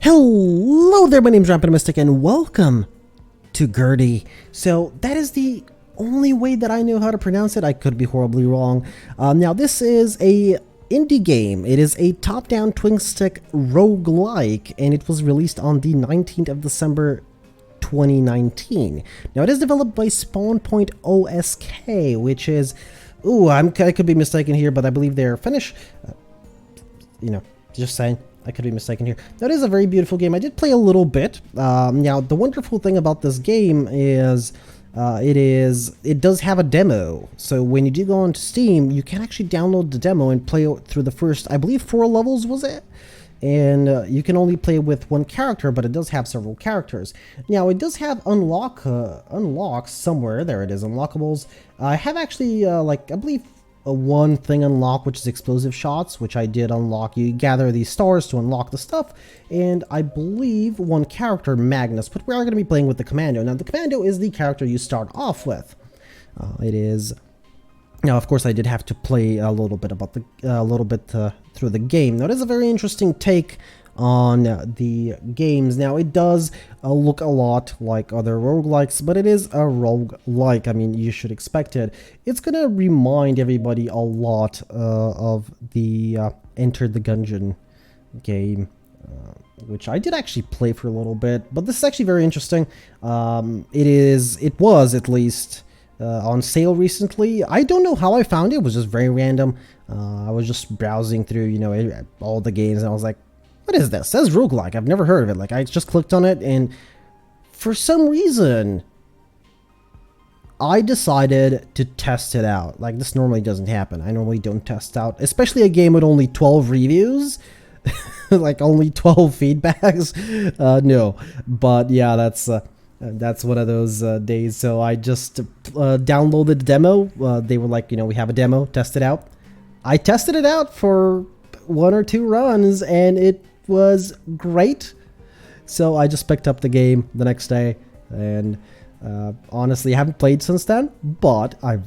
Hello there, my name's Rampant OSK and welcome to Gerty. So that is the only way that I know how to pronounce it. I could be horribly wrong. Now this is a indie game. It is a top-down twin stick roguelike and it was released on the 19th of December 2019. Now it is developed by Spawn Point OSK, which is, I could be mistaken here, but I believe they're Finnish. Just saying. I could be mistaken here. That is a very beautiful game. I did play a little bit. Now, the wonderful thing about this game is it does have a demo. So when you do go onto Steam, you can actually download the demo and play it through the first, I believe, 4 levels, was it? And you can only play with one character, but it does have several characters. Now, it does have unlocks somewhere. There it is, unlockables. I have actually, I believe, one thing unlocked, which is explosive shots, which I did unlock. You gather these stars to unlock the stuff, and I believe one character, Magnus, but we are going to be playing with the Commando. Now, the Commando is the character you start off with. Now, of course, I did have to play a little bit about through the game. Now, it is a very interesting take on the games. Now, it does look a lot like other roguelikes, but it is a roguelike. I mean, you should expect it. It's gonna remind everybody a lot of the Enter the Gungeon game, which I did actually play for a little bit, but this is actually very interesting. It was at least on sale recently. I don't know how I found it. It was just very random. I was just browsing through, all the games, and I was like, what is this? It says roguelike. I've never heard of it. Like, I just clicked on it, and for some reason, I decided to test it out. Like, this normally doesn't happen. I normally don't test out, especially a game with only 12 reviews. Like, only 12 feedbacks. No. But, yeah, that's one of those days. So I just downloaded the demo. They were like, we have a demo. Test it out. I tested it out for 1 or 2 runs, and it was great. So I just picked up the game the next day, and honestly, I haven't played since then, but I've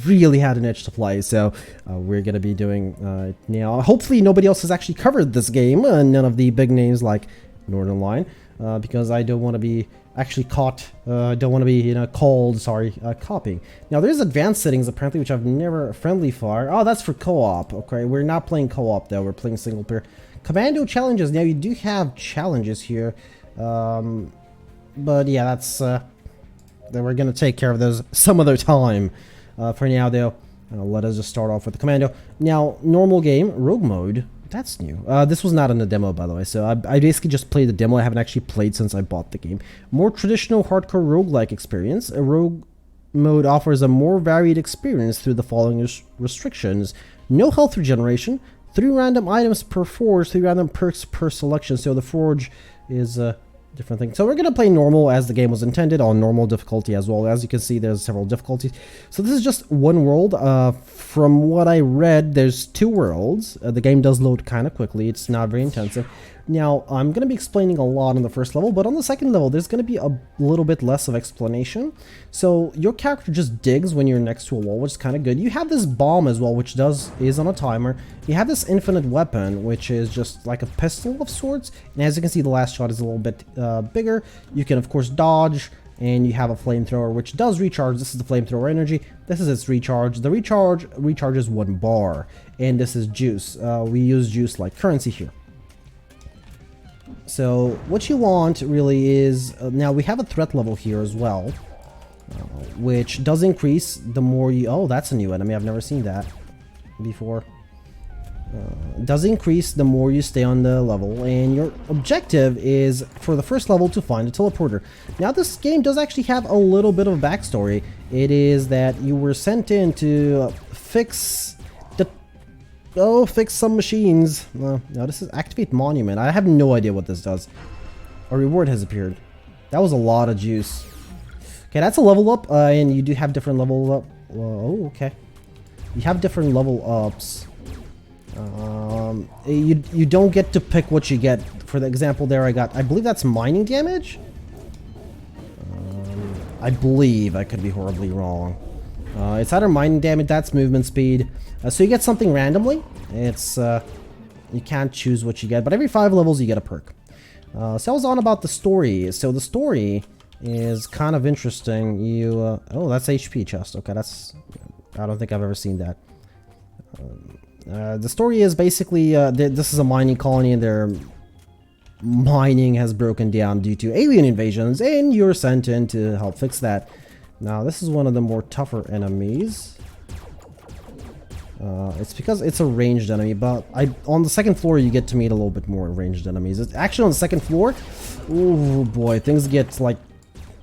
really had an itch to play, so we're gonna be doing it now. Hopefully nobody else has actually covered this game, none of the big names like Northern Line, because I don't want to be actually caught, don't want to be called, copying. Now there's advanced settings apparently, which I've never, friendly fire. Oh, that's for co-op. Okay, we're not playing co-op though, we're playing single player. Commando challenges. Now you do have challenges here, but yeah, that's we're gonna take care of those some other time. For now though, let us just start off with the Commando. Now, normal game, rogue mode. That's new. This was not in the demo, by the way, so I basically just played the demo. I haven't actually played since I bought the game. More traditional hardcore roguelike experience. A rogue mode offers a more varied experience through the following restrictions. No health regeneration, 3 random items per forge, 3 random perks per selection. So the forge is a different thing. So we're going to play normal as the game was intended, on normal difficulty as well. As you can see, there's several difficulties. So this is just one world. From what I read, there's 2 worlds. The game does load kind of quickly. It's not very intensive. Now, I'm going to be explaining a lot on the first level, but on the second level, there's going to be a little bit less of explanation. So your character just digs when you're next to a wall, which is kind of good. You have this bomb as well, which is on a timer. You have this infinite weapon, which is just like a pistol of sorts. And as you can see, the last shot is a little bit bigger. You can, of course, dodge. And you have a flamethrower, which does recharge. This is the flamethrower energy. This is its recharge. The recharge recharges 1 bar. And this is juice. We use juice like currency here. So what you want really is, now we have a threat level here as well, which does increase the more you, oh, that's a new enemy. I've never seen that before. Does increase the more you stay on the level, and your objective is for the first level to find a teleporter. Now this game does actually have a little bit of a backstory. It is that you were sent in to fix some machines. No, this is activate monument. I have no idea what this does. A reward has appeared. That was a lot of juice. Okay, that's a level up, and you do have different level up. Oh, okay. You have different level ups. You don't get to pick what you get. For the example there, I believe that's mining damage. I believe, I could be horribly wrong. It's either mining damage, that's movement speed. So you get something randomly. It's you can't choose what you get, but every 5 levels you get a perk. So I was on about the story. So the story is kind of interesting. Oh, that's HP chest. Okay, I don't think I've ever seen that. The story is basically, this is a mining colony and their mining has broken down due to alien invasions, and you're sent in to help fix that. Now, this is one of the more tougher enemies. It's because it's a ranged enemy, but on the second floor you get to meet a little bit more ranged enemies. It's actually on the second floor, oh boy, things get like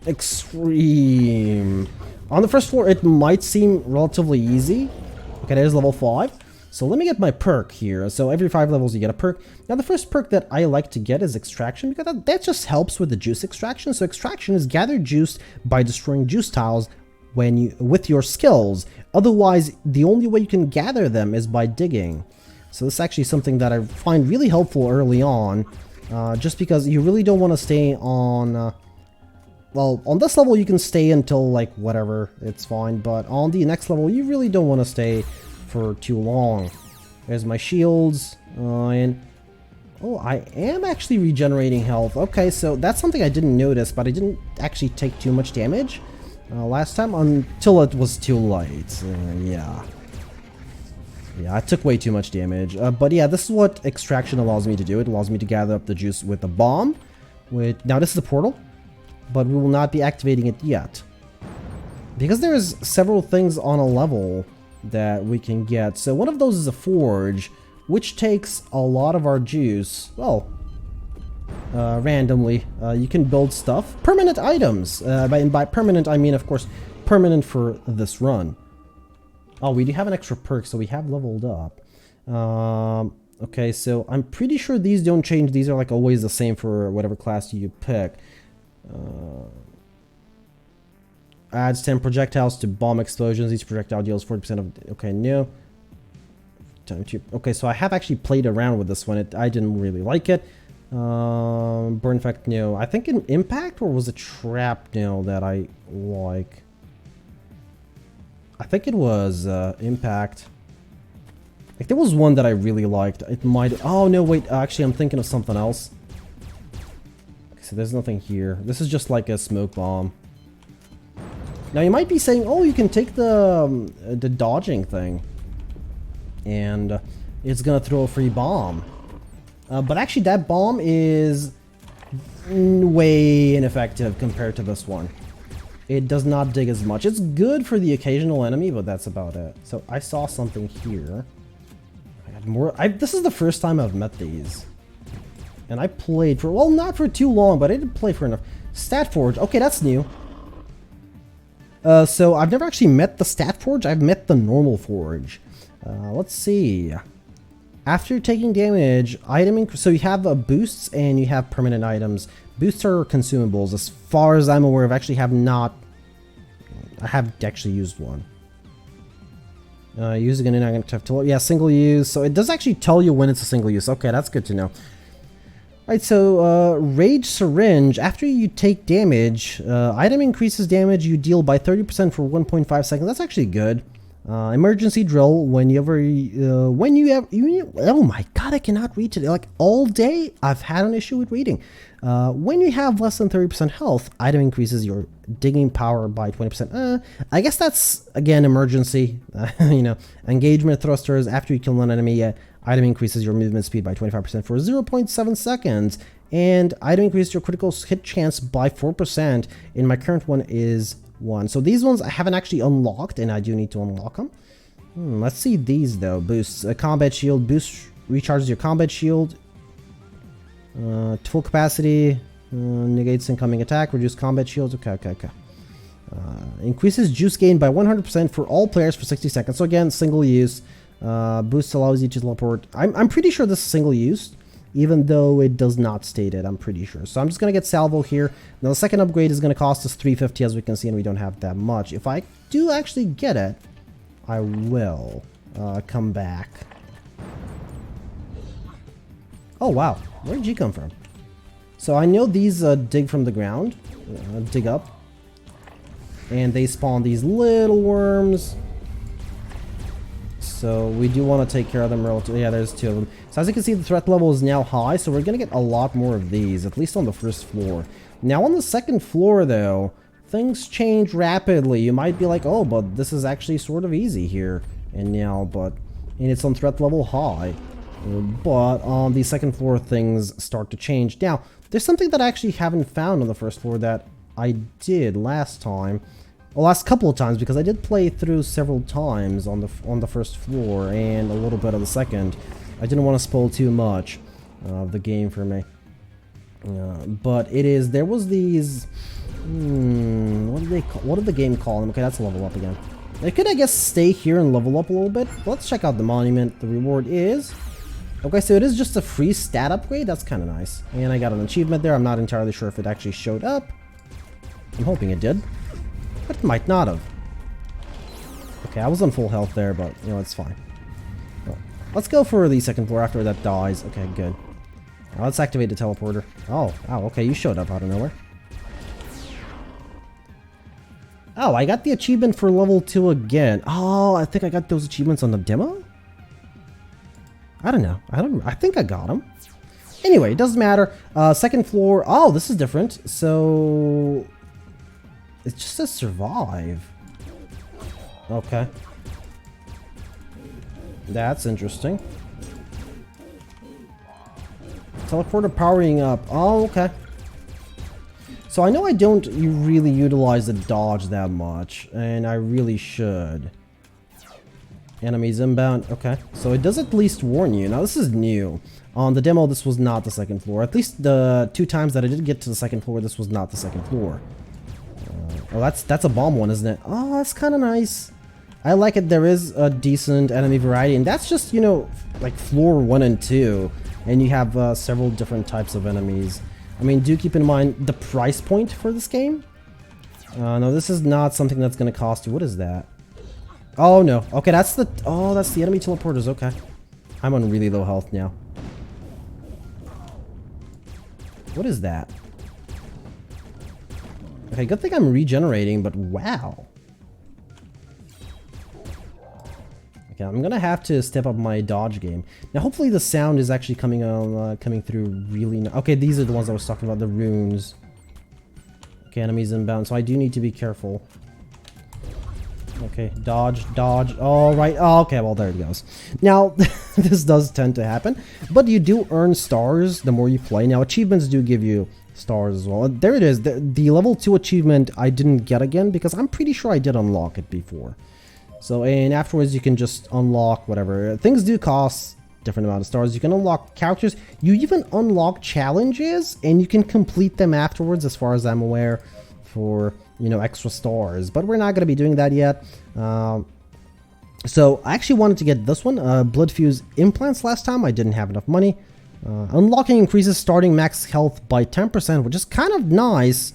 extreme. On the first floor it might seem relatively easy. Okay, there's level 5. So let me get my perk here. So every 5 levels you get a perk. Now the first perk that I like to get is extraction, because that just helps with the juice extraction. So extraction is gather juice by destroying juice tiles with your skills. Otherwise, the only way you can gather them is by digging. So this is actually something that I find really helpful early on, just because you really don't want to stay on... well, on this level you can stay until like whatever, it's fine, but on the next level you really don't want to stay for too long. There's my shields, and oh, I am actually regenerating health. Okay, so that's something I didn't notice, but I didn't actually take too much damage last time until it was too late. Yeah, I took way too much damage. But yeah, this is what extraction allows me to do. It allows me to gather up the juice with a bomb. Now this is a portal, but we will not be activating it yet, because there's several things on a level that we can get. So one of those is a forge, which takes a lot of our juice. Well, randomly, you can build stuff, permanent items. And by permanent, I mean, of course, permanent for this run. Oh, we do have an extra perk, so we have leveled up. Okay, so I'm pretty sure these don't change. These are like always the same for whatever class you pick. Adds 10 projectiles to bomb explosions. Each projectile deals 40% of... Okay, no. Okay, so I have actually played around with this one. I didn't really like it. Burn effect, no. I think in impact, or was it trap, no, that I like? I think it was impact. Like, there was one that I really liked. It might... Oh, no, wait. Actually, I'm thinking of something else. Okay, so there's nothing here. This is just like a smoke bomb. Now you might be saying, oh, you can take the dodging thing, and it's gonna throw a free bomb. But actually that bomb is way ineffective compared to this one. It does not dig as much. It's good for the occasional enemy, but that's about it. So I saw something here. I got more. This is the first time I've met these. And I played for, well, not for too long, but I did play for enough. Stat Forge. Okay, that's new. So I've never actually met the Stat Forge. I've met the normal Forge. Let's see. After taking damage, so you have boosts and you have permanent items. Boosts are consumables. As far as I'm aware of, I haven't actually used one. Using it, I'm going to have to, yeah, single use. So it does actually tell you when it's a single use. Okay, that's good to know. Alright, so Rage Syringe, after you take damage, item increases damage you deal by 30% for 1.5 seconds. That's actually good. Emergency Drill, oh my god, I cannot read today. Like, all day, I've had an issue with reading. When you have less than 30% health, item increases your digging power by 20%. I guess that's, again, emergency. You know, engagement thrusters, after you kill an enemy, item increases your movement speed by 25% for 0.7 seconds, and item increases your critical hit chance by 4%, and my current one is 1. So these ones I haven't actually unlocked, and I do need to unlock them. Let's see these, though. Boosts. A combat shield. Boost recharges your combat shield to full capacity. Negates incoming attack. Reduce combat shields. Okay. Increases juice gain by 100% for all players for 60 seconds. So again, single use. Boost allows you to teleport. I'm pretty sure this is single use, even though it does not state it. I'm pretty sure. So I'm just gonna get Salvo here. Now the second upgrade is gonna cost us 350, as we can see, and we don't have that much. If I do actually get it, I will come back. Oh wow, where did you come from? So I know these dig from the ground, dig up, and they spawn these little worms. So we do want to take care of them relatively. Yeah, there's 2 of them. So So as you can see, the threat level is now high, so we're going to get a lot more of these, at least on the first floor. Now on the second floor, though, things change rapidly. You might be like, oh, but this is actually sort of easy here. And it's on threat level high. But on the second floor, things start to change. Now, there's something that I actually haven't found on the first floor that I did last time. Well, last couple of times, because I did play through several times on the first floor and a little bit of the second. I didn't want to spoil too much of the game for me. But there was these... what did the game call them? Okay, that's a level up again. I could, I guess, stay here and level up a little bit. Let's check out the monument. The reward is... Okay, so it is just a free stat upgrade. That's kind of nice. And I got an achievement there. I'm not entirely sure if it actually showed up. I'm hoping it did. But it might not have. Okay, I was on full health there, but, you know, it's fine. Well, let's go for the second floor after that dies. Okay, good. Now let's activate the teleporter. Oh, okay, you showed up out of nowhere. Oh, I got the achievement for level 2 again. Oh, I think I got those achievements on the demo? I don't know. I think I got them. Anyway, it doesn't matter. Second floor. Oh, this is different. So... it just says survive. Okay. That's interesting. Teleporter powering up. Oh, okay. So I know I don't really utilize the dodge that much, and I really should. Enemies inbound. Okay. So it does at least warn you. Now this is new. On the demo, this was not the second floor. At least the 2 times that I did get to the second floor, this was not the second floor. Oh, that's a bomb one, isn't it? Oh, that's kind of nice. I like it. There is a decent enemy variety, and that's just, you know, like floor 1 and 2. And you have several different types of enemies. I mean, do keep in mind the price point for this game. No, this is not something that's going to cost you. What is that? Oh, no. Okay, that's the enemy teleporters. Okay. I'm on really low health now. What is that? Okay, good thing I'm regenerating, but wow. Okay, I'm gonna have to step up my dodge game. Now, hopefully the sound is actually coming through really... Okay, these are the ones I was talking about, the runes. Okay, enemies inbound, so I do need to be careful. Okay, dodge. All right. Oh, okay, well, there it goes. Now, this does tend to happen, but you do earn stars the more you play. Now, achievements do give you stars as well. There it is. The level 2 achievement I didn't get again because I'm pretty sure I did unlock it before. So, and afterwards you can just unlock whatever. Things do cost different amount of stars. You can unlock characters. You even unlock challenges, and you can complete them afterwards, as far as I'm aware, for, you know, extra stars. But we're not going to be doing that yet. So I actually wanted to get this one, blood fuse implants last time. I didn't have enough money. Unlocking increases starting max health by 10%, which is kind of nice.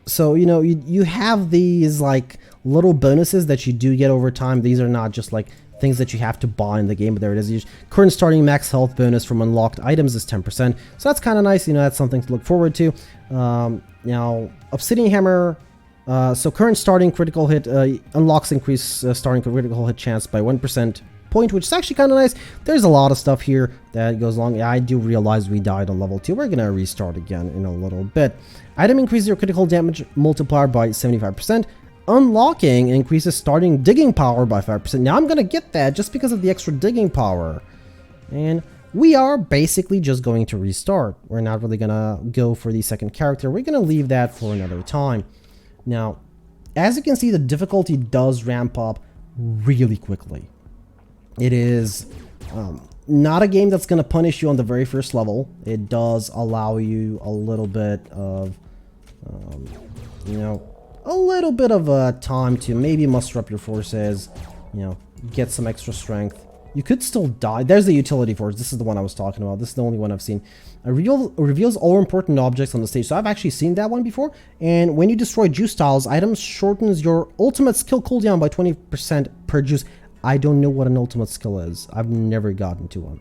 So, you know, you have these like little bonuses that you do get over time. These are not just like things that you have to buy in the game, but there it is. Current starting max health bonus from unlocked items is 10%. So that's kind of nice. You know, that's something to look forward to. Now, Obsidian Hammer. So current starting critical hit unlocks increase starting critical hit chance by 1% point, which is actually kind of nice. There's a lot of stuff here that goes along. Yeah, I do realize we died on level 2. We're gonna restart again in a little bit. Item increases your critical damage multiplier by 75%. Unlocking increases starting digging power by 5%. Now I'm gonna get that just because of the extra digging power. And we are basically just going to restart. We're not really gonna go for the second character. We're gonna leave that for another time. Now, as you can see, the difficulty does ramp up really quickly. It is not a game that's going to punish you on the very first level. It does allow you a little bit of, you know, a little bit of time to maybe muster up your forces, you know, get some extra strength. You could still die. There's the utility force. This is the one I was talking about. This is the only one I've seen. Reveals all important objects on the stage. So I've actually seen that one before. And when you destroy juice tiles, items shortens your ultimate skill cooldown by 20% per juice. I don't know what an ultimate skill is. I've never gotten to one.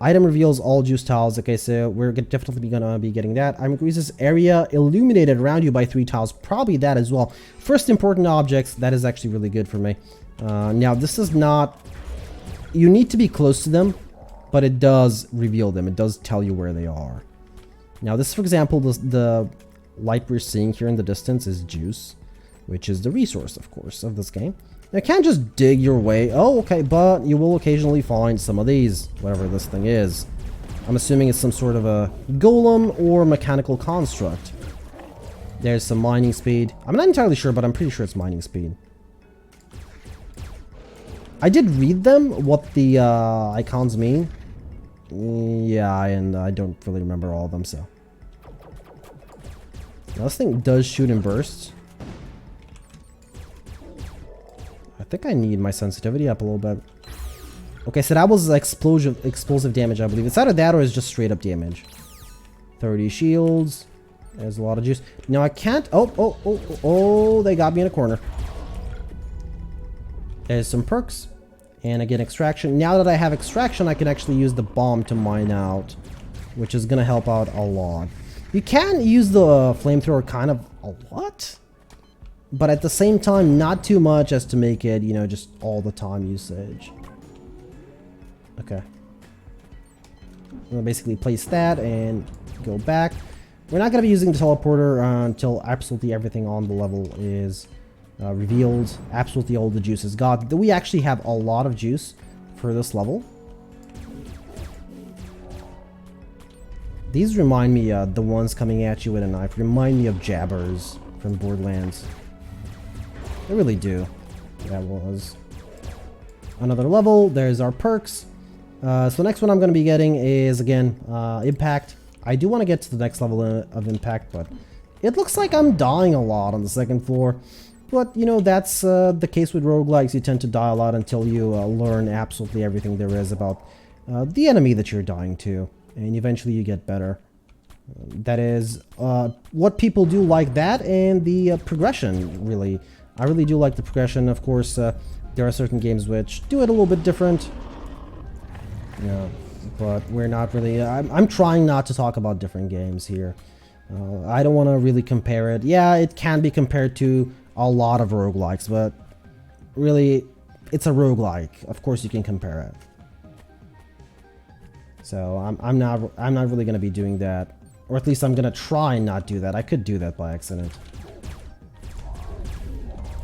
Item reveals all juice tiles. Okay, so we're definitely gonna be getting that. Item increases area illuminated around you by 3 tiles. Probably that as well. First important objects. That is actually really good for me. Now, this is not... you need to be close to them, but it does reveal them. It does tell you where they are. Now this, for example, the light we're seeing here in the distance is juice, which is the resource, of course, of this game. You can't just dig your way. Oh, okay, but you will occasionally find some of these, whatever this thing is. I'm assuming it's some sort of a golem or mechanical construct. There's some mining speed. I'm not entirely sure, but I'm pretty sure it's mining speed. I did read them, what the icons mean. Yeah, and I don't really remember all of them, so. Now, this thing does shoot in bursts. I think I need my sensitivity up a little bit. Okay, so that was explosive damage, I believe. It's either that or it's just straight up damage. 30 shields. There's a lot of juice. Now I can't... Oh, they got me in a corner. There's some perks. And again, extraction. Now that I have extraction, I can actually use the bomb to mine out, which is going to help out a lot. You can use the flamethrower kind of a lot, but at the same time, not too much as to make it, you know, just all the time usage. Okay. I'm going to basically place that and go back. We're not going to be using the teleporter until absolutely everything on the level is revealed. Absolutely all the juice is got. We actually have a lot of juice for this level. These remind me, the ones coming at you with a knife, remind me of jabbers from Borderlands. They really do. That was another level. There's our perks. So the next one I'm going to be getting is, again, impact. I do want to get to the next level of impact, but it looks like I'm dying a lot on the second floor. But, you know, that's the case with roguelikes. You tend to die a lot until you learn absolutely everything there is about the enemy that you're dying to. And eventually you get better. That is what people do like that, and the progression, really. I really do like the progression. Of course, there are certain games which do it a little bit different. Yeah, but we're not really... I'm trying not to talk about different games here. I don't want to really compare it. Yeah, it can be compared to a lot of roguelikes, but really, it's a roguelike. Of course you can compare it. So I'm not really going to be doing that. Or at least I'm going to try and not do that. I could do that by accident.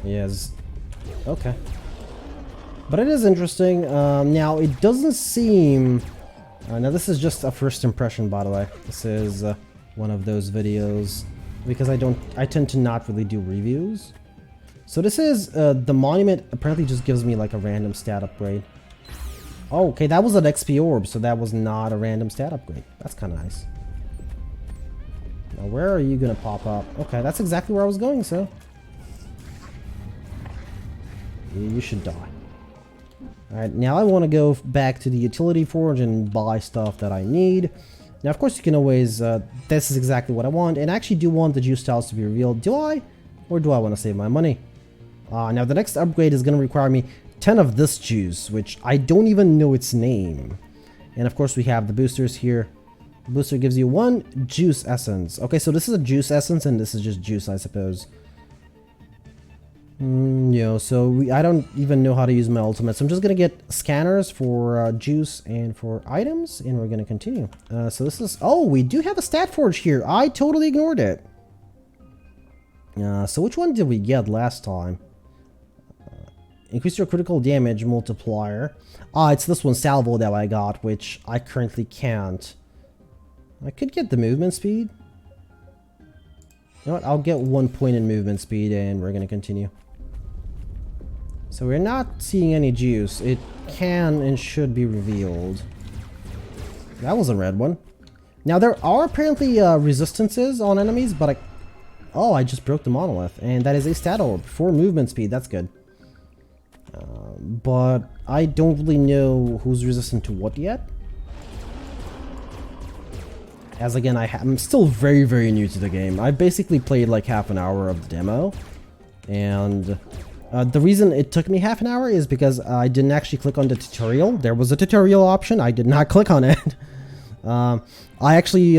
Yes. Okay. But it is interesting. Now, it doesn't seem... now, this is just a first impression, by the way. This is one of those videos. Because I tend to not really do reviews. So this is... the monument apparently just gives me like a random stat upgrade. Oh, okay, that was an XP orb, so that was not a random stat upgrade. That's kind of nice. Now, where are you going to pop up? Okay, that's exactly where I was going, so... You should die. Alright, now I want to go back to the utility forge and buy stuff that I need. Now, of course, you can always... this is exactly what I want, and I actually do want the juice tiles to be revealed. Do I? Or do I want to save my money? Now, the next upgrade is going to require me 10 of this juice, which I don't even know its name. And of course we have the boosters here. The booster gives you 1 juice essence. Okay, so this is a juice essence and this is just juice, I suppose. You know, so I don't even know how to use my ultimate. So I'm just going to get scanners for juice and for items, and we're going to continue. So this is... Oh, we do have a stat forge here. I totally ignored it. So which one did we get last time? Increase your critical damage multiplier. It's this one, Salvo, that I got, which I currently can't. I could get the movement speed. You know what? I'll get 1 point in movement speed, and we're going to continue. So we're not seeing any juice. It can and should be revealed. That was a red one. Now, there are apparently resistances on enemies, but Oh, I just broke the monolith, and that is a stat orb for movement speed. That's good. But I don't really know who's resistant to what yet. As again, I'm still very, very new to the game. I basically played like half an hour of the demo. And the reason it took me half an hour is because I didn't actually click on the tutorial. There was a tutorial option. I did not click on it. I actually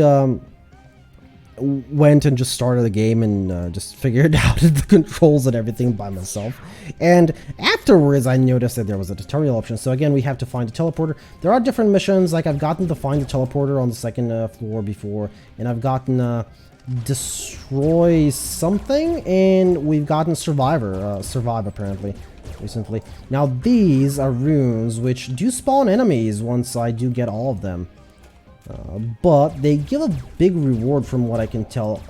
went and just started the game and just figured out the controls and everything by myself. And afterwards, I noticed that there was a tutorial option. So again, we have to find a teleporter. There are different missions. Like I've gotten to find the teleporter on the second floor before, and I've gotten destroy something, and we've gotten survive apparently recently. Now these are runes which do spawn enemies once I do get all of them. But they give a big reward from what I can tell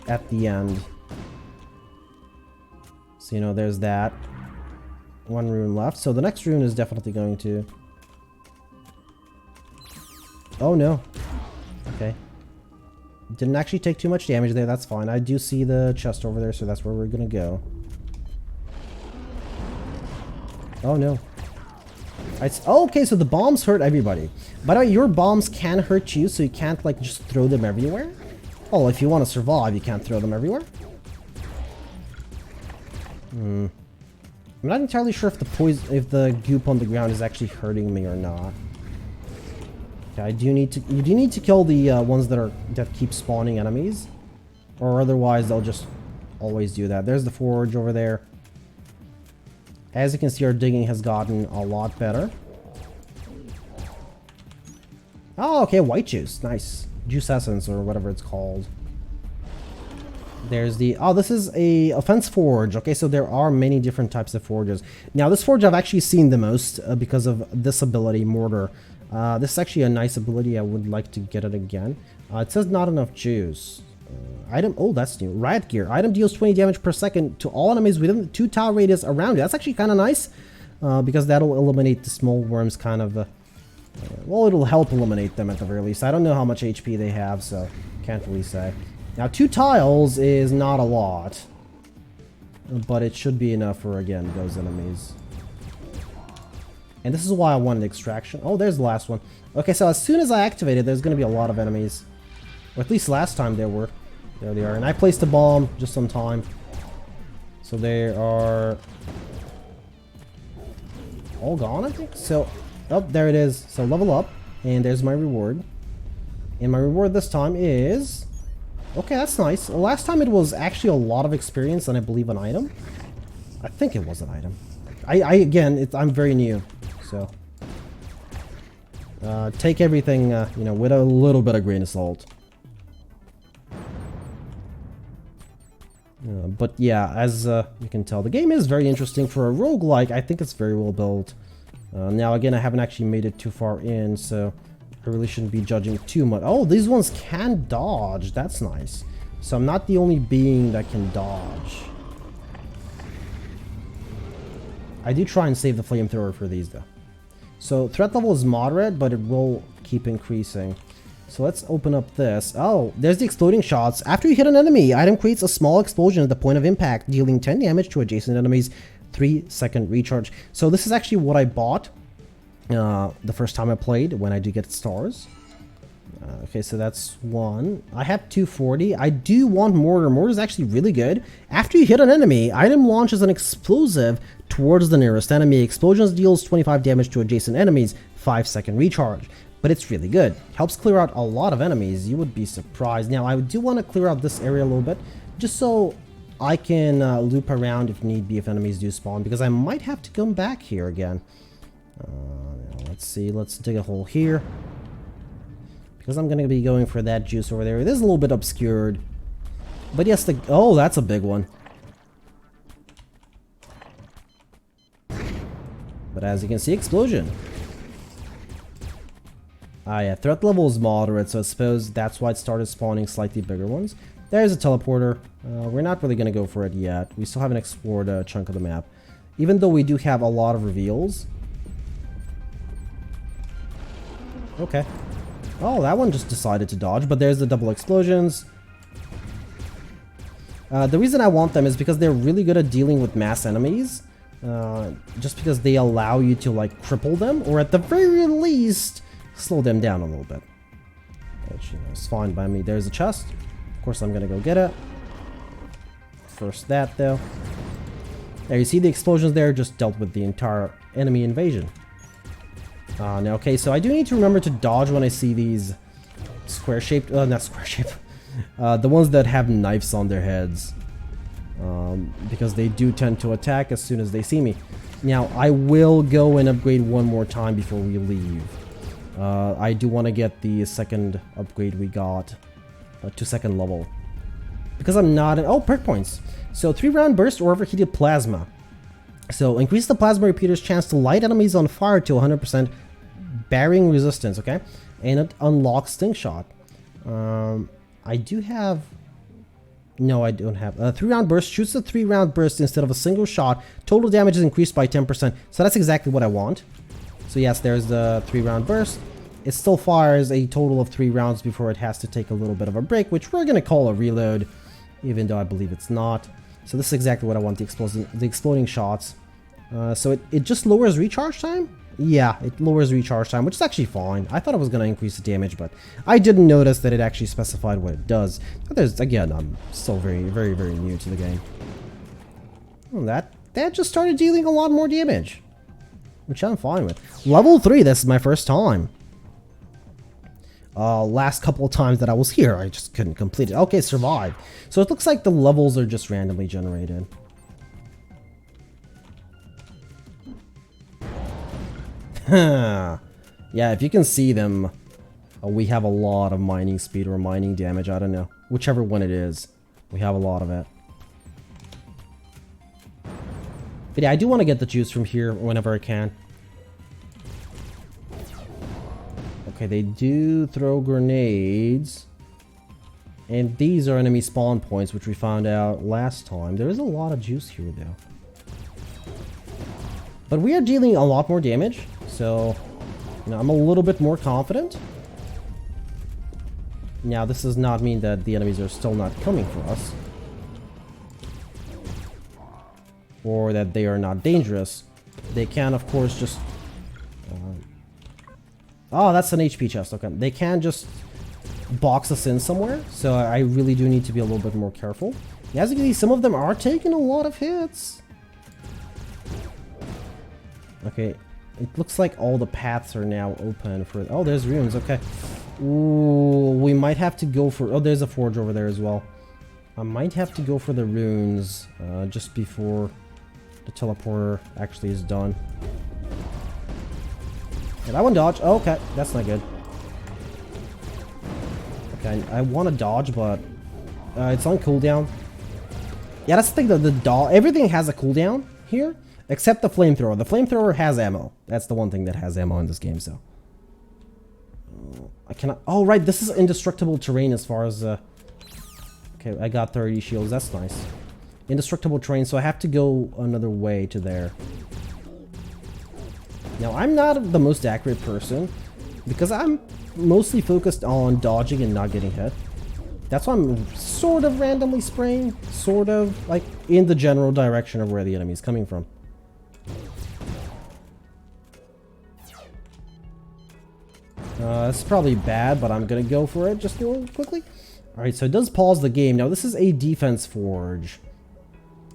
at the end. So, you know, there's that. One rune left. So the next rune is definitely going to... Oh, no. Okay. Didn't actually take too much damage there. That's fine. I do see the chest over there, so that's where we're going to go. Oh, no. Okay, so the bombs hurt everybody. By the way, your bombs can hurt you, so you can't, like, just throw them everywhere. Oh, if you want to survive, you can't throw them everywhere. I'm not entirely sure if the goop on the ground is actually hurting me or not. Okay, you do need to kill the ones that keep spawning enemies, or otherwise they'll just always do that. There's the forge over there. As you can see, our digging has gotten a lot better. Oh, okay, white juice. Nice. Juice essence, or whatever it's called. There's the... Oh, this is a offense forge. Okay, so there are many different types of forges. Now, this forge I've actually seen the most because of this ability, Mortar. This is actually a nice ability. I would like to get it again. It says not enough juice. Item, oh, that's new. Riot gear. Item deals 20 damage per second to all enemies within the 2 tile radius around you. That's actually kind of nice, because that'll eliminate the small worms kind of. Well, it'll help eliminate them at the very least. I don't know how much HP they have, so can't really say. Now, 2 tiles is not a lot, but it should be enough for, again, those enemies. And this is why I wanted extraction. Oh, there's the last one. Okay, so as soon as I activate it, there's going to be a lot of enemies. Or at least last time there were. There they are. And I placed a bomb just on time. So they are all gone, I think. So, oh, there it is. So level up. And there's my reward. And my reward this time is... Okay, that's nice. Last time it was actually a lot of experience and I believe an item. I think it was an item. Again, I'm very new. So... take everything, you know, with a little bit of grain of salt. But yeah, as you can tell, the game is very interesting for a roguelike. I think it's very well built. Now, again, I haven't actually made it too far in, so I really shouldn't be judging too much. Oh, these ones can dodge. That's nice. So I'm not the only being that can dodge. I do try and save the flamethrower for these, though. So threat level is moderate, but it will keep increasing. So let's open up this. Oh, there's the exploding shots. After you hit an enemy, item creates a small explosion at the point of impact, dealing 10 damage to adjacent enemies, 3-second recharge. So this is actually what I bought the first time I played, when I do get stars. Okay, so that's one. I have 240. I do want Mortar. Mortar is actually really good. After you hit an enemy, item launches an explosive towards the nearest enemy. Explosions deals 25 damage to adjacent enemies, 5-second recharge. But it's really good. Helps clear out a lot of enemies. You would be surprised. Now, I do want to clear out this area a little bit, just so I can loop around if need be, if enemies do spawn, because I might have to come back here again. Let's see. Let's dig a hole here. Because I'm going to be going for that juice over there. It is a little bit obscured. But yes, oh, that's a big one. But as you can see, explosion. Ah, yeah, threat level is moderate, so I suppose that's why it started spawning slightly bigger ones. There's a teleporter. We're not really going to go for it yet. We still haven't explored a chunk of the map. Even though we do have a lot of reveals. Okay. Oh, that one just decided to dodge, but there's the double explosions. The reason I want them is because they're really good at dealing with mass enemies. Just because they allow you to, like, cripple them, or at the very least, slow them down a little bit. Which, you know, is fine by me. There's a chest. Of course, I'm gonna go get it. First that, though. There, you see the explosions there just dealt with the entire enemy invasion. Now, okay, so I do need to remember to dodge when I see these square-shaped, not square-shaped, The ones that have knives on their heads. Because they do tend to attack as soon as they see me. Now, I will go and upgrade one more time before we leave. I do want to get the second upgrade we got to second level. Because I'm not... Oh, perk points. So, 3-round burst or overheated plasma. So, increase the plasma repeater's chance to light enemies on fire to 100%, bearing resistance, okay? And it unlocks Sting Shot. I do have... No, I don't have. 3-round burst shoots a 3-round burst instead of a single shot. Total damage is increased by 10%. So that's exactly what I want. So yes, there's the 3-round burst. It still fires a total of 3 rounds before it has to take a little bit of a break, which we're going to call a reload, even though I believe it's not. So this is exactly what I want, the exploding shots. So it just lowers recharge time? Yeah, it lowers recharge time, which is actually fine. I thought it was going to increase the damage, but I didn't notice that it actually specified what it does. But there's, again, I'm still very, very, very new to the game. Well, that just started dealing a lot more damage, which I'm fine with. Level 3, this is my first time. Last couple of times that I was here, I just couldn't complete it. Okay, survive. So it looks like the levels are just randomly generated. Yeah, if you can see them, we have a lot of mining speed or mining damage. I don't know. Whichever one it is, we have a lot of it. But yeah, I do want to get the juice from here whenever I can. Okay, they do throw grenades. And these are enemy spawn points, which we found out last time. There is a lot of juice here, though. But we are dealing a lot more damage. So, you know, I'm a little bit more confident. Now, this does not mean that the enemies are still not coming for us. Or that they are not dangerous. They can, of course, just... Oh, that's an HP chest. Okay. They can just box us in somewhere. So I really do need to be a little bit more careful. As you can see, some of them are taking a lot of hits. Okay. It looks like all the paths are now open for... Oh, there's runes. Okay. Ooh, we might have to go for... Oh, there's a forge over there as well. I might have to go for the runes just before the teleporter actually is done. Yeah, that one dodged. Oh, okay, that's not good. Okay, I want to dodge, but it's on cooldown. Yeah, that's the thing, though. Everything has a cooldown here, except the flamethrower. The flamethrower has ammo. That's the one thing that has ammo in this game, so. I cannot... Oh, right, this is indestructible terrain as far as... Okay, I got 30 shields. That's nice. Indestructible terrain, so I have to go another way to there. Now, I'm not the most accurate person, because I'm mostly focused on dodging and not getting hit. That's why I'm sort of randomly spraying, sort of, like, in the general direction of where the enemy is coming from. This is probably bad, but I'm gonna go for it just a little quickly. Alright, so it does pause the game. Now, this is a defense forge.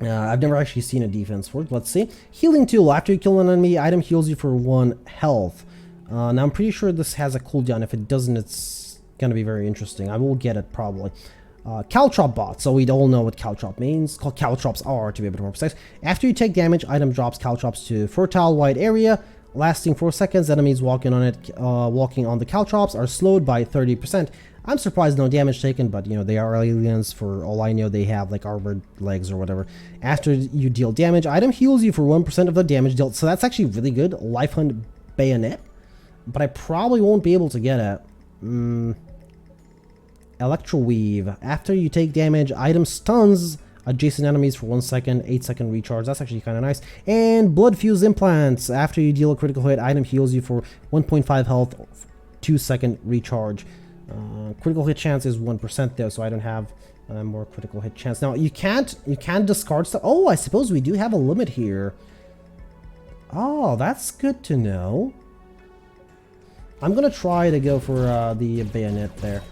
I've never actually seen a defense forge. Let's see. Healing tool. After you kill an enemy, item heals you for 1 health. Now, I'm pretty sure this has a cooldown. If it doesn't, it's going to be very interesting. I will get it probably. Caltrop bot. So we all know what caltrop means. Caltrops are, to be a bit more precise. After you take damage, item drops caltrops to fertile white area, lasting 4 seconds. Enemies walking on it, walking on the caltrops are slowed by 30%. I'm surprised no damage taken, but you know, they are aliens. For all I know, they have like armored legs or whatever. After you deal damage, item heals you for 1% of the damage dealt. So that's actually really good. Life Hunt Bayonet. But I probably won't be able to get it. Electro Weave. After you take damage, item stuns adjacent enemies for 1 second, 8-second recharge. That's actually kind of nice. And Blood Fuse Implants. After you deal a critical hit, item heals you for 1.5 health, 2-second recharge. Critical hit chance is 1% though, so I don't have more critical hit chance. Now you can't discard stuff. Oh, I suppose we do have a limit here. Oh, that's good to know. I'm gonna try to go for the bayonet there.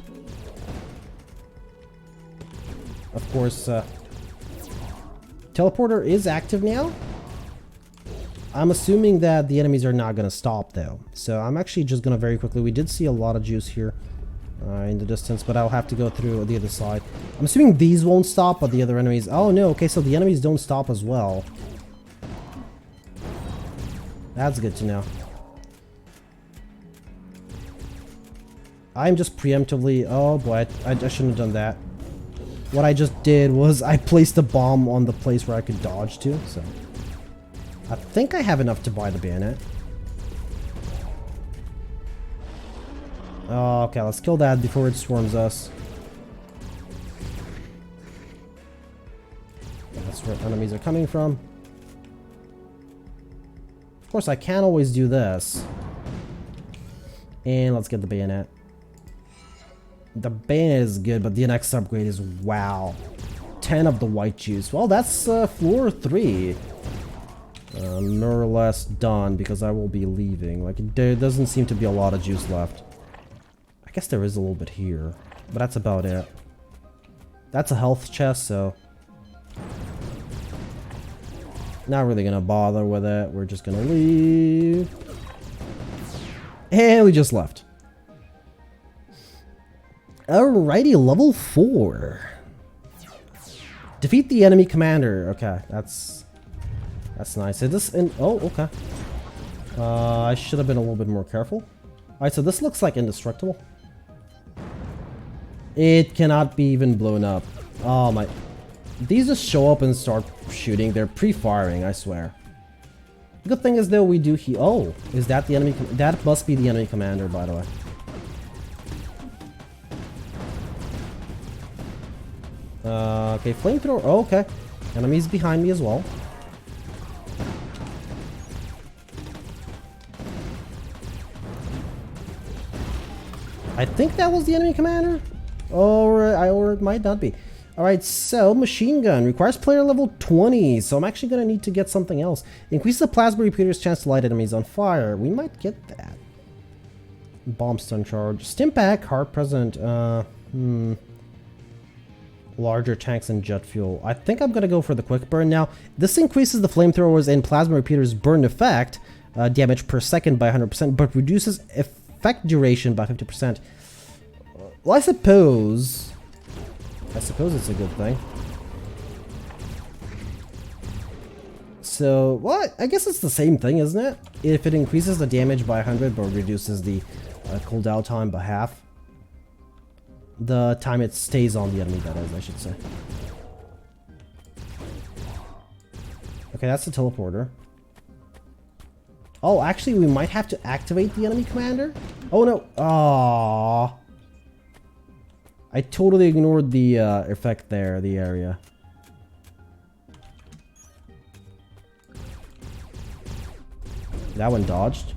Of course, teleporter is active now. I'm assuming that the enemies are not gonna stop though, so I'm actually just gonna very quickly. We did see a lot of juice here. in the distance, but I'll have to go through the other side. I'm assuming these won't stop, but the other enemies... Oh no, okay, so the enemies don't stop as well. That's good to know. I'm just preemptively... Oh boy, I shouldn't have done that. What I just did was I placed a bomb on the place where I could dodge to, so... I think I have enough to buy the bayonet. Oh, okay, let's kill that before it swarms us. That's where enemies are coming from. Of course, I can always do this. And let's get the bayonet. The bayonet is good, but the next upgrade is wow. 10 of the white juice. Well, that's floor 3. More or less done because I will be leaving. Like, there doesn't seem to be a lot of juice left. I guess there is a little bit here, but that's about it. That's a health chest, so... Not really gonna bother with it. We're just gonna leave. And we just left. Alrighty, level 4. Defeat the enemy commander. Okay, that's nice. Is this in... Oh, okay. I should have been a little bit more careful. Alright, so this looks like indestructible. It cannot be even blown up. Oh my... These just show up and start shooting. They're pre-firing, I swear. The good thing is though we do heal. Oh, is that the enemy? That must be the enemy commander, by the way. Okay, flamethrower. Oh, okay. Enemies behind me as well. I think that was the enemy commander. Or it might not be. Alright, so machine gun requires player level 20, so I'm actually going to need to get something else. Increase the plasma repeater's chance to light enemies on fire. We might get that. Bomb stun charge. Stimpack, hard present. Larger tanks and jet fuel. I think I'm going to go for the quick burn. Now, this increases the flamethrowers and plasma repeater's burn effect, damage per second by 100%, but reduces effect duration by 50%. Well, I suppose it's a good thing. So, well, I guess it's the same thing, isn't it? If it increases the damage by 100 but reduces the cooldown time by half. The time it stays on the enemy, that is, I should say. Okay, that's the teleporter. Oh, actually, we might have to activate the enemy commander? Oh, no. Aww. I totally ignored the effect there, the area. That one dodged.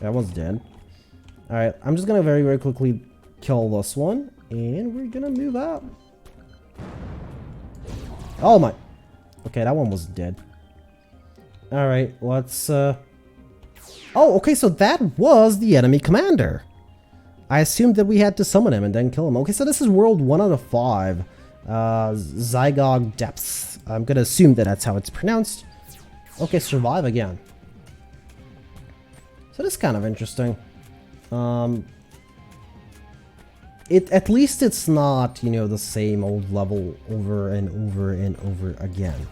That one's dead. Alright, I'm just gonna very, very quickly kill this one. And we're gonna move up. Oh my... Okay, that one was dead. Alright, let's... Oh, okay, so that was the enemy commander. I assumed that we had to summon him and then kill him. Okay, so this is world 1 out of 5. Zygog Depths. I'm gonna assume that that's how it's pronounced. Okay, survive again. So this is kind of interesting. At least it's not, you know, the same old level over and over and over again.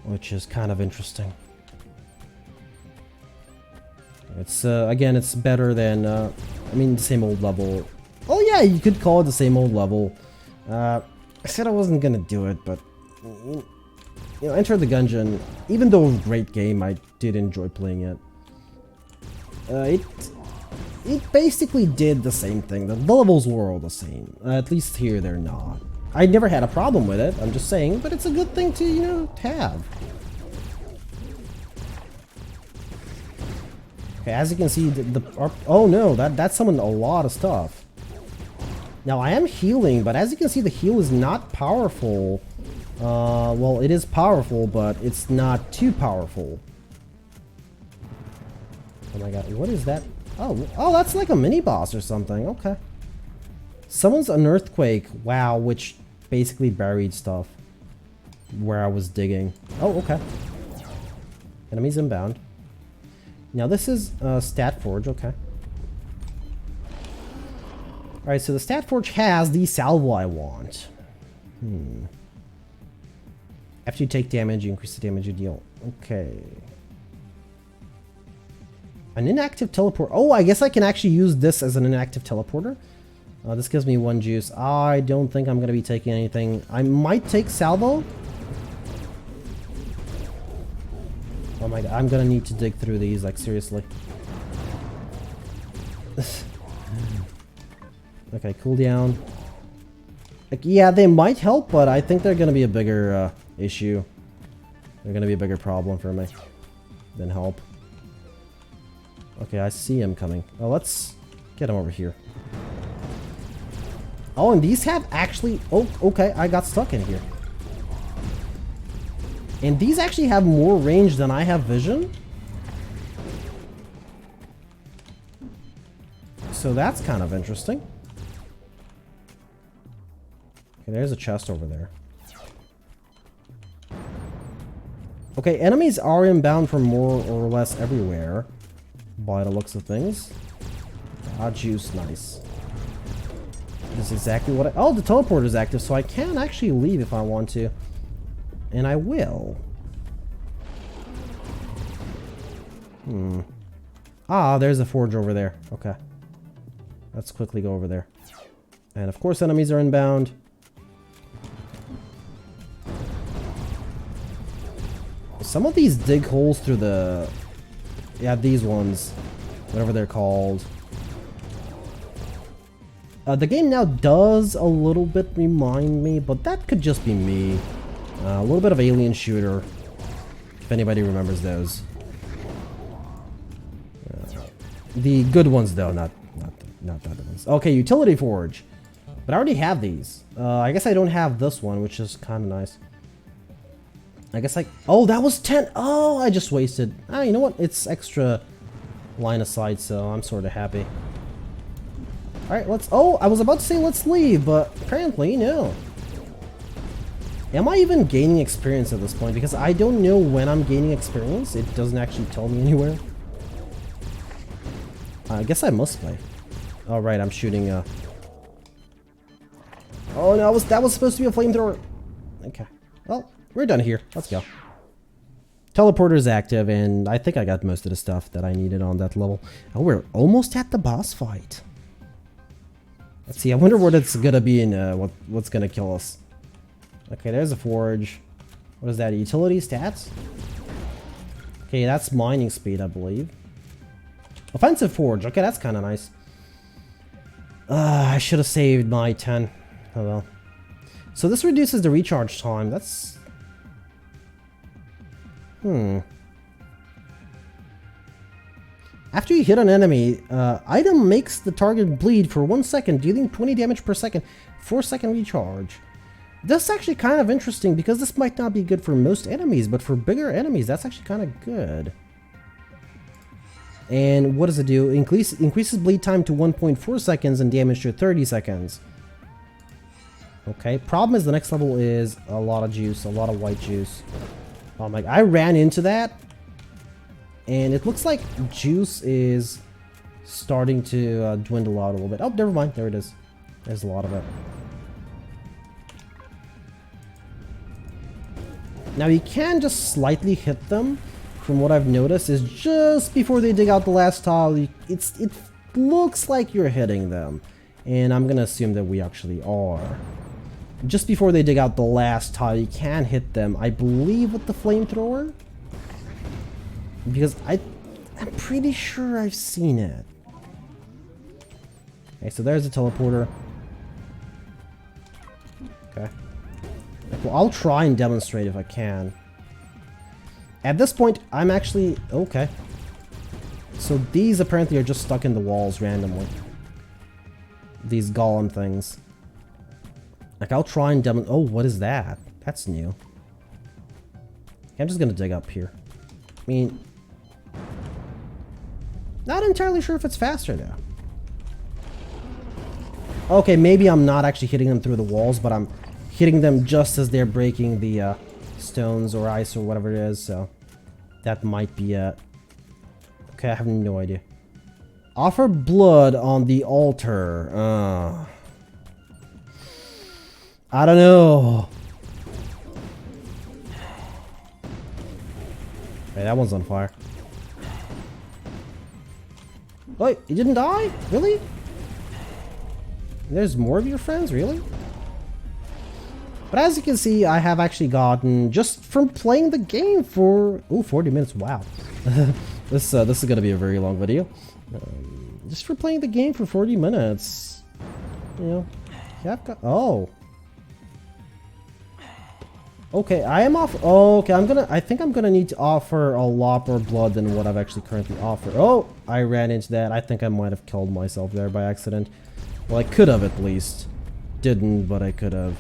Which is kind of interesting. It's, again, it's better than, I mean, the same old level. Oh yeah, you could call it the same old level. I said I wasn't gonna do it, but... You know, Enter the Gungeon, even though a great game, I did enjoy playing it. It basically did the same thing. The levels were all the same. At least here they're not. I never had a problem with it, I'm just saying, but it's a good thing to, you know, have. Okay, as you can see, oh no, that summoned a lot of stuff. Now, I am healing, but as you can see, the heal is not powerful. Well, it is powerful, but it's not too powerful. Oh my god, what is that? Oh, that's like a mini-boss or something. Okay. Summons an earthquake. Wow, which basically buried stuff. where I was digging. Oh, okay. Enemies inbound. Now this is Stat Forge, okay. Alright, so the Stat Forge has the salvo I want. After you take damage, you increase the damage you deal. Okay. An inactive teleport. Oh, I guess I can actually use this as an inactive teleporter. This gives me 1 juice. I don't think I'm going to be taking anything. I might take salvo. Oh my god, I'm going to need to dig through these, like, seriously. Okay, cooldown. Like, yeah, they might help, but I think they're going to be a bigger issue. They're going to be a bigger problem for me than help. Okay, I see him coming. Oh, let's get him over here. Oh, and these have actually... Oh, okay, I got stuck in here. And these actually have more range than I have vision. So that's kind of interesting. Okay, there's a chest over there. Okay, enemies are inbound from more or less everywhere, by the looks of things. Ah, juice, nice. This is exactly what I... Oh, the teleporter is active, so I can actually leave if I want to. And I will. Ah, there's a forge over there. Okay. Let's quickly go over there. And of course enemies are inbound. Some of these dig holes through the... Yeah, these ones. Whatever they're called. The game now does a little bit remind me, but that could just be me. A little bit of Alien Shooter, if anybody remembers those. The good ones, though, not the other ones. Okay, Utility Forge. But I already have these. I guess I don't have this one, which is kind of nice. I guess I... Oh, that was 10! Oh, I just wasted... Ah, you know what? It's extra line of sight, so I'm sort of happy. Alright, let's... Oh, I was about to say let's leave, but apparently, no. Am I even gaining experience at this point? Because I don't know when I'm gaining experience. It doesn't actually tell me anywhere. I guess I must play. Oh, right, I'm shooting, Oh, no, that was supposed to be a flamethrower. Okay. Well, we're done here. Let's go. Teleporter is active, and I think I got most of the stuff that I needed on that level. Oh, we're almost at the boss fight. Let's see, I wonder what it's gonna be in, what's gonna kill us. Okay, there's a forge. What is that, utility stats? Okay, that's mining speed, I believe. Offensive forge, okay, that's kind of nice. I should have saved my 10. Oh well. So this reduces the recharge time, that's... After you hit an enemy, item makes the target bleed for 1 second, dealing 20 damage per second, 4-second recharge. That's actually kind of interesting because this might not be good for most enemies, but for bigger enemies, that's actually kind of good. And what does it do? Increases bleed time to 1.4 seconds and damage to 30 seconds. Okay, problem is the next level is a lot of juice, a lot of white juice. Oh my, I ran into that. And it looks like juice is starting to dwindle out a little bit. Oh, never mind. There it is. There's a lot of it. Now you can just slightly hit them. From what I've noticed is just before they dig out the last tile, it looks like you're hitting them. And I'm going to assume that we actually are. Just before they dig out the last tile, you can hit them, I believe, with the flamethrower. Because I'm pretty sure I've seen it. Okay, so there's a teleporter. Okay. Well, I'll try and demonstrate if I can. At this point, I'm actually... Okay. So these apparently are just stuck in the walls randomly. These golem things. Like, I'll try and demonstrate... Oh, what is that? That's new. Okay, I'm just gonna dig up here. I mean... Not entirely sure if it's faster though. Okay, maybe I'm not actually hitting them through the walls, but I'm hitting them just as they're breaking the stones or ice or whatever it is, so that might be it. Okay, I have no idea. Offer blood on the altar. I don't know. Hey, that one's on fire. Wait, you didn't die? Really? There's more of your friends? Really? But as you can see, I have actually gotten, just from playing the game for... Ooh, 40 minutes. Wow. This is going to be a very long video. Just for playing the game for 40 minutes. You know. Yeah, I've got... Oh. Okay, I am off... Oh, okay, I think I'm gonna need to offer a lot more blood than what I've actually currently offered. Oh, I ran into that. I think I might have killed myself there by accident. Well, I could have at least. Didn't, but I could have.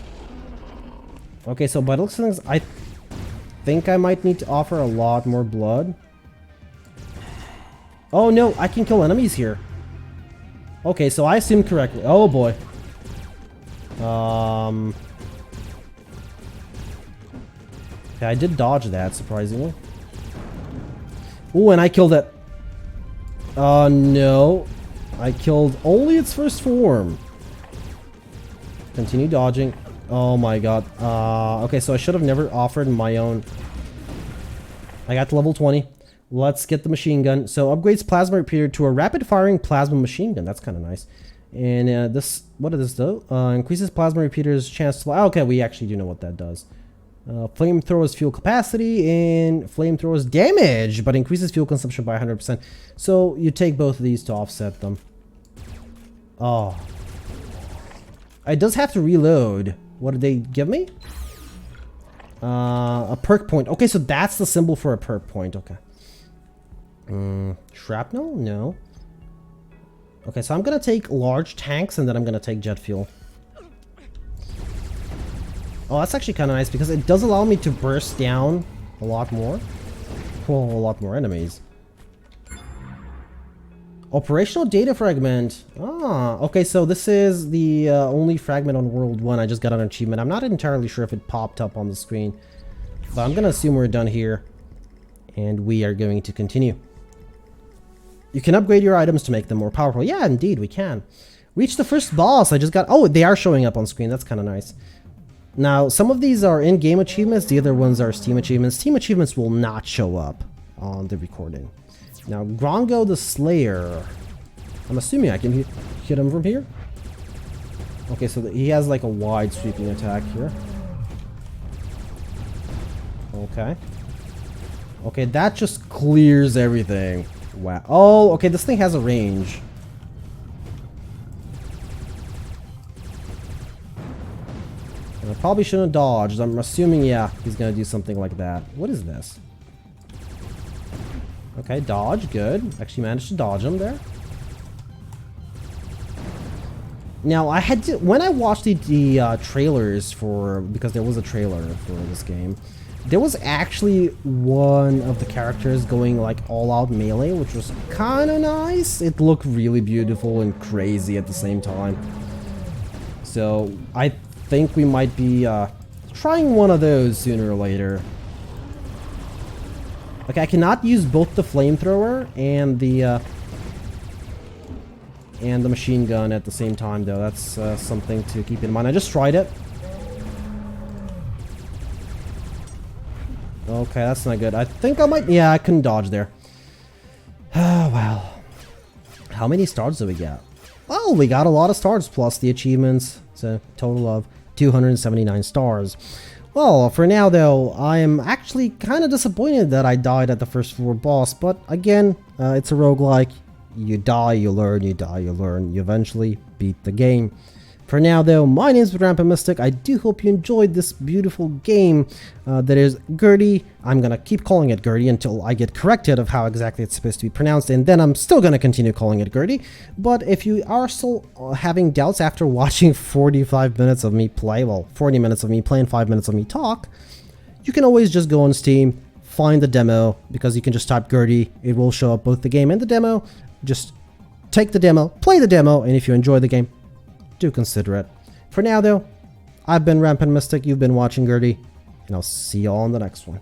Okay, so by the looks of things, I think I might need to offer a lot more blood. Oh no, I can kill enemies here. Okay, so I assumed correctly. Oh boy. Okay, I did dodge that, surprisingly. Ooh, and I killed it. No. I killed only its first form. Continue dodging. Oh my god. Okay, so I should have never offered my own. I got to level 20. Let's get the machine gun. So upgrades plasma repeater to a rapid firing plasma machine gun. That's kind of nice. And this, what does this do? Increases plasma repeater's chance to... Okay, we actually do know what that does. Flamethrowers fuel capacity and flamethrowers damage, but increases fuel consumption by 100%. So you take both of these to offset them. Oh. It does have to reload. What did they give me? A perk point. Okay, so that's the symbol for a perk point. Okay. Shrapnel? No. Okay, so I'm gonna take large tanks and then I'm gonna take jet fuel. Oh, that's actually kind of nice because it does allow me to burst down a lot more. Oh, a lot more enemies. Operational data fragment. Ah, okay, so this is the only fragment on World 1. I just got an achievement. I'm not entirely sure if it popped up on the screen, but I'm gonna assume we're done here and we are going to continue. You can upgrade your items to make them more powerful. Yeah, indeed, we can. Reach the first boss. I just got... Oh, they are showing up on screen. That's kind of nice. Now, some of these are in-game achievements, the other ones are Steam achievements. Steam achievements will not show up on the recording. Now, Grongo the Slayer. I'm assuming I can hit him from here. Okay, so he has like a wide sweeping attack here. Okay. Okay, that just clears everything. Wow. Oh, okay, this thing has a range. I probably shouldn't have dodged. I'm assuming, yeah, he's gonna do something like that. What is this? Okay, dodge, good. Actually managed to dodge him there. Now, I had to... When I watched the trailers for... Because there was a trailer for this game. There was actually one of the characters going, like, all-out melee, which was kind of nice. It looked really beautiful and crazy at the same time. So, I think we might be trying one of those sooner or later. Okay, I cannot use both the flamethrower and the machine gun at the same time, though. That's something to keep in mind. I just tried it. Okay, that's not good. I think I might... Yeah, I couldn't dodge there. Oh, well. How many stars do we get? Well, we got a lot of stars plus the achievements. It's a total of 279 stars. Well, for now though, I am actually kind of disappointed that I died at the first floor boss, but again, it's a roguelike. You die, you learn, you die, you learn, you eventually beat the game. For now though, my name is Rampant Mystic. I do hope you enjoyed this beautiful game that is Gerty. I'm gonna keep calling it Gerty until I get corrected of how exactly it's supposed to be pronounced, and then I'm still gonna continue calling it Gerty. But if you are still having doubts after watching 45 minutes of me play, well, 40 minutes of me play and 5 minutes of me talk, you can always just go on Steam, find the demo, because you can just type Gerty. It will show up both the game and the demo. Just take the demo, play the demo, and if you enjoy the game, do consider it. For now though, I've been Rampant Mystic, you've been watching Gerty. and I'll see you all on the next one.